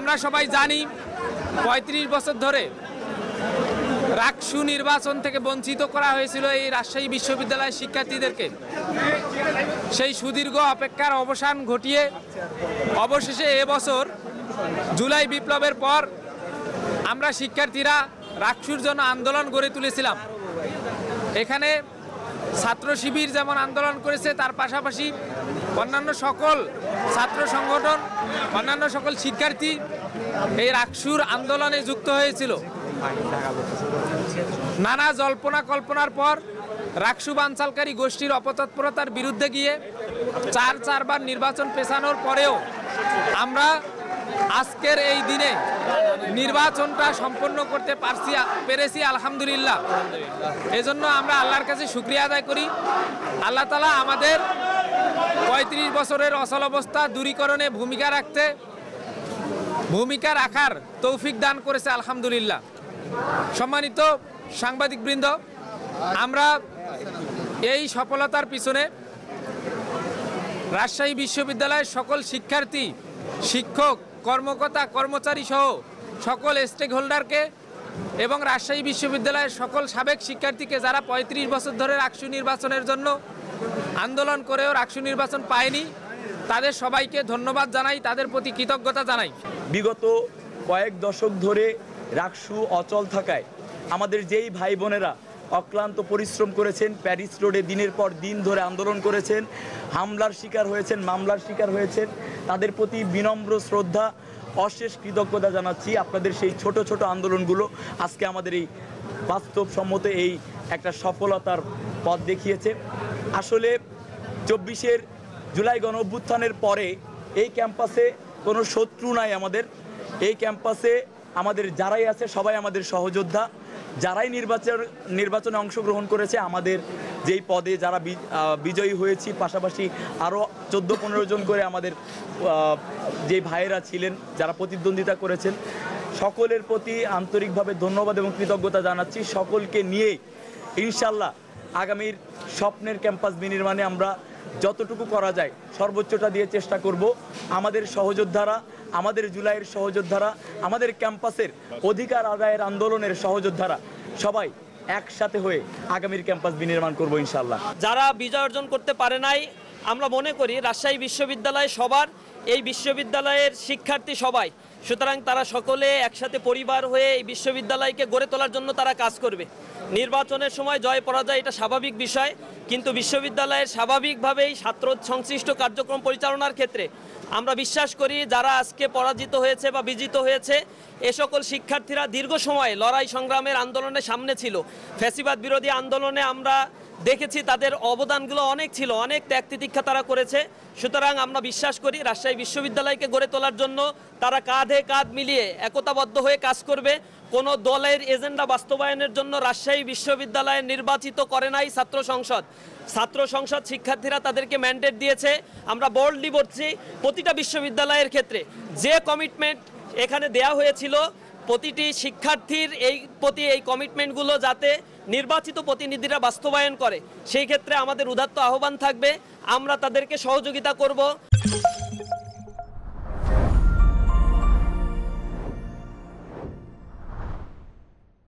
আমরা সবাই জানি ৩৫ বছর ধরে রাকসু নির্বাচন থেকে বঞ্চিত করা হয়েছিল এই রাজশাহী বিশ্ববিদ্যালয়ের শিক্ষার্থীদেরকে। সেই সুদীর্ঘ অপেক্ষার অবসান ঘটিয়ে অবশেষে এবছর জুলাই বিপ্লবের পর আমরা শিক্ষার্থীরা রাকসুর জন্য আন্দোলন গড়ে তুলেছিলাম। এখানে ছাত্র শিবির যেমন আন্দোলন করেছে, তার পাশাপাশি অন্যান্য সকল ছাত্র সংগঠন, অন্যান্য সকল শিক্ষার্থী এই রাকসুর আন্দোলনে যুক্ত হয়েছিল। নানা জল্পনা কল্পনার পর রাকসু বানচালকারী গোষ্ঠীর অপতৎপরতার বিরুদ্ধে গিয়ে চারবার নির্বাচন পেছানোর পরেও আমরা আজকের এই দিনে নির্বাচনটা সম্পন্ন করতে পেরেছি আলহামদুলিল্লাহ। এজন্য আমরা আল্লাহর কাছে শুকরিয়া আদায় করি। আল্লাহ তাআলা আমাদের ৩৫ বছরের অচল অবস্থা দূরীকরণে ভূমিকা রাখার তৌফিক দান করেছে আলহামদুলিল্লাহ। সম্মানিত সাংবাদিকবৃন্দ, আমরা এই সফলতার পিছনে রাজশাহী বিশ্ববিদ্যালয়ের সকল শিক্ষার্থী, শিক্ষক, কর্মকর্তা, কর্মচারী সহ সকল স্টেক হোল্ডারকে এবং রাজশাহী বিশ্ববিদ্যালয়ের সকল সাবেক শিক্ষার্থীকে যারা ৩৫ বছর ধরে রাকসু নির্বাচনের জন্য আন্দোলন করেও রাকসু নির্বাচন পায়নি, তাদের সবাইকে ধন্যবাদ জানাই, তাদের প্রতি কৃতজ্ঞতা জানাই। বিগত কয়েক দশক ধরে রাকসু অচল থাকায় আমাদের যেই ভাই বোনেরা অক্লান্ত পরিশ্রম করেছেন, প্যারিস রোডে দিনের পর দিন ধরে আন্দোলন করেছেন, হামলার শিকার হয়েছেন, মামলার শিকার হয়েছেন, তাদের প্রতি বিনম্র শ্রদ্ধা, অশেষ কৃতজ্ঞতা জানাচ্ছি। আপনাদের সেই ছোট ছোট আন্দোলনগুলো আজকে আমাদের এই বাস্তবসম্মত এই একটা সফলতার পথ দেখিয়েছে। আসলে ২৪ জুলাই গণ অভ্যুত্থানের পরে এই ক্যাম্পাসে কোনো শত্রু নাই আমাদের। এই ক্যাম্পাসে আমাদের যারাই আছে সবাই আমাদের সহযোদ্ধা। যারাই নির্বাচনে অংশগ্রহণ করেছে, আমাদের যেই পদে যারা বিজয়ী হয়েছি, পাশাপাশি আরও ১৪-১৫ জন করে আমাদের যেই ভাইয়েরা ছিলেন যারা প্রতিদ্বন্দ্বিতা করেছেন, সকলের প্রতি আন্তরিকভাবে ধন্যবাদ এবং কৃতজ্ঞতা জানাচ্ছি। সকলকে নিয়ে ইনশাল্লাহ আগামীর স্বপ্নের ক্যাম্পাস বিনির্মাণে আমরা যতটুকু করা যায় সর্বোচ্চটা দিয়ে চেষ্টা করব। আমাদের সহযোদ্ধারা, আমাদের জুলাইয়ের সহযোদ্ধারা, আমাদের ক্যাম্পাসের অধিকার আদায়ের আন্দোলনের সহযোদ্ধারা সবাই একসাথে হয়ে আগামীর ক্যাম্পাস বিনির্মাণ করব ইনশাল্লাহ। যারা বিজয় অর্জন করতে পারে নাই, আমরা মনে করি রাজশাহী বিশ্ববিদ্যালয় সবার, এই বিশ্ববিদ্যালয়ের শিক্ষার্থী সবাই, সুতরাং তারা সকলে একসাথে পরিবার হয়ে এই বিশ্ববিদ্যালয়কে গড়ে তোলার জন্য তারা কাজ করবে। নির্বাচনের সময় জয় পরাজয় এটা স্বাভাবিক বিষয়, কিন্তু বিশ্ববিদ্যালয়ের স্বাভাবিকভাবেই ছাত্র সংশ্লিষ্ট কার্যক্রম পরিচালনার ক্ষেত্রে আমরা বিশ্বাস করি যারা আজকে পরাজিত হয়েছে বা বিজিত হয়েছে, এ সকল শিক্ষার্থীরা দীর্ঘ সময় লড়াই সংগ্রামের আন্দোলনের সামনে ছিল। ফ্যাসিবাদ বিরোধী আন্দোলনে আমরা দেখেছি তাদের অবদানগুলো অনেক ছিল, অনেক ত্যাগ তিতিক্ষা তারা করেছে। সুতরাং আমরা বিশ্বাস করি রাজশাহী বিশ্ববিদ্যালয়কে গড়ে তোলার জন্য তারা কাঁধে কাঁধ মিলিয়ে একতাবদ্ধ হয়ে কাজ করবে। কোনো দলের এজেন্ডা বাস্তবায়নের জন্য রাজশাহী বিশ্ববিদ্যালয়ে নির্বাচিত করে নাই ছাত্র সংসদ শিক্ষার্থীরা তাদেরকে ম্যান্ডেট দিয়েছে। আমরা বোল্ডলি বলছি, প্রতিটা বিশ্ববিদ্যালয়ের ক্ষেত্রে যে কমিটমেন্ট এখানে দেয়া হয়েছিল, প্রতিটি শিক্ষার্থীর এই কমিটমেন্টগুলো যাতে নির্বাচিত প্রতিনিধিরা বাস্তবায়ন করে, সেই ক্ষেত্রে আমাদের উদাত্ত আহ্বান থাকবে। আমরা তাদেরকে সহযোগিতা করব।